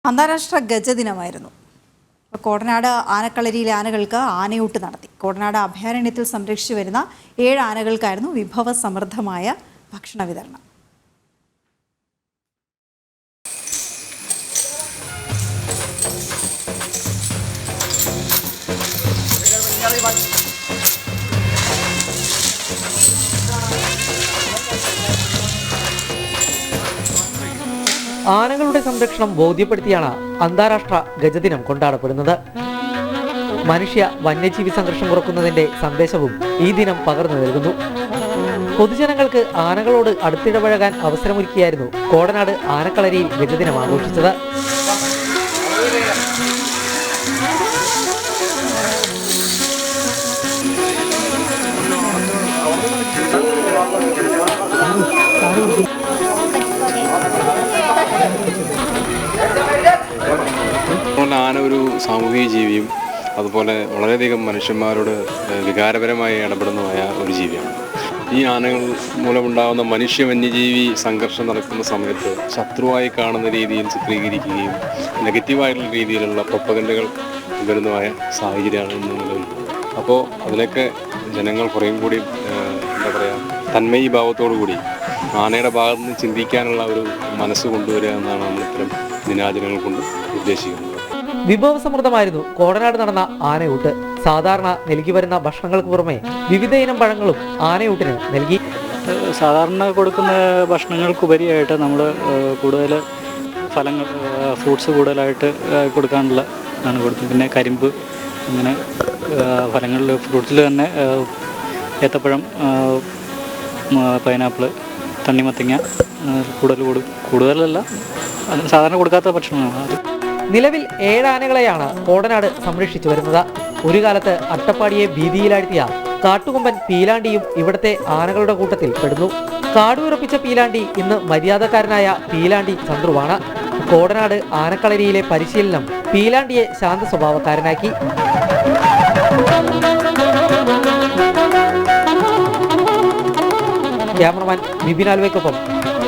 അന്താരാഷ്ട്ര ഗജദിനമായിരുന്നു. കോടനാട് ആനക്കളരിയിലെ ആനകൾക്ക് ആനയൂട്ട് നടത്തി. കോടനാട് അഭയാരണ്യത്തിൽ സംരക്ഷിച്ചു വരുന്ന 7 ആനകൾക്കായിരുന്നു വിഭവസമൃദ്ധമായ ഭക്ഷണ വിതരണം. ആനകളുടെ സംരക്ഷണം ബോധ്യപ്പെടുത്തിയാണ് അന്താരാഷ്ട്ര ഗജദിനം കൊണ്ടാടപ്പെടുന്നത്. മനുഷ്യ വന്യജീവി സംഘർഷം കുറക്കുന്നതിന്റെ സന്ദേശവും ഈ ദിനം പകർന്നു നൽകുന്നു. പൊതുജനങ്ങൾക്ക് ആനകളോട് അടുത്തിടപഴകാൻ അവസരമൊരുക്കിയായിരുന്നു കോടനാട് ആനക്കളരിയിൽ ഗജദിനം ആഘോഷിച്ചത്. ആന ഒരു സാമൂഹിക ജീവിയും അതുപോലെ വളരെയധികം മനുഷ്യന്മാരോട് വികാരപരമായി ഇടപെടുന്നതായ ഒരു ജീവിയാണ്. ഈ ആനകൾ മൂലമുണ്ടാകുന്ന മനുഷ്യ വന്യജീവി സംഘർഷം നടക്കുന്ന സമയത്ത് ശത്രുവായി കാണുന്ന രീതിയിൽ ചിത്രീകരിക്കുകയും നെഗറ്റീവായിട്ടുള്ള രീതിയിലുള്ള പ്രൊപ്പഗൻഡകൾ വരുന്നതായ സാഹചര്യമാണ് ഇന്ന് നിലവിൽ. അപ്പോൾ അതിലൊക്കെ ജനങ്ങൾ കുറേയും കൂടി എന്താ പറയുക തന്മയി ഭാവത്തോടു കൂടി ആനയുടെ ഭാഗത്ത് നിന്ന് ചിന്തിക്കാനുള്ള ഒരു മനസ്സ് കൊണ്ടുവരിക എന്നാണ് നമ്മൾ ഇത്തരം ദിനാചരണങ്ങൾ കൊണ്ട് ഉദ്ദേശിക്കുന്നത്. വിഭവസമൃദ്ധമായിരുന്നു കോടനാട് നടന്ന ആനയൂട്ട്. സാധാരണ നൽകി വരുന്ന ഭക്ഷണങ്ങൾക്ക് പുറമെ വിവിധ ഇനം പഴങ്ങളും ആനയൂട്ടിന് നൽകി. സാധാരണ കൊടുക്കുന്ന ഭക്ഷണങ്ങൾക്കുപരിയായിട്ട് നമ്മൾ കൂടുതൽ ഫലങ്ങൾ ഫ്രൂട്ട്സ് കൂടുതലായിട്ട് കൊടുക്കാനുള്ള ആണ് കൊടുത്തത്. പിന്നെ കരിമ്പ്, അങ്ങനെ ഫലങ്ങളിൽ ഫ്രൂട്ട്സിൽ തന്നെ ഏത്തപ്പഴം, പൈനാപ്പിൾ, തണ്ണിമത്തങ്ങ കൂടുതലല്ല സാധാരണ കൊടുക്കാത്ത ഭക്ഷണമാണ് അത്. നിലവിൽ 7 ആനകളെയാണ് കോടനാട് സംരക്ഷിച്ചു വരുന്നത്. ഒരു കാലത്ത് അട്ടപ്പാടിയെ ഭീതിയിലാഴ്ത്തിയ കാട്ടുകൊമ്പൻ പീലാണ്ടിയും ഇവിടുത്തെ ആനകളുടെ കൂട്ടത്തിൽ പെടുന്നു. കാടുവിറപ്പിച്ച പീലാണ്ടി ഇന്ന് മര്യാദക്കാരനായ പീലാണ്ടി ചന്ദ്രുവാണ്. കോടനാട് ആനക്കളരിയിലെ പരിശീലനം പീലാണ്ടിയെ ശാന്ത സ്വഭാവക്കാരനാക്കി. ക്യാമറമാൻ വിപിൻ ആൽവയ്ക്കൊപ്പം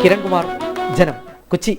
കിരൺകുമാർ, ജനം, കൊച്ചി.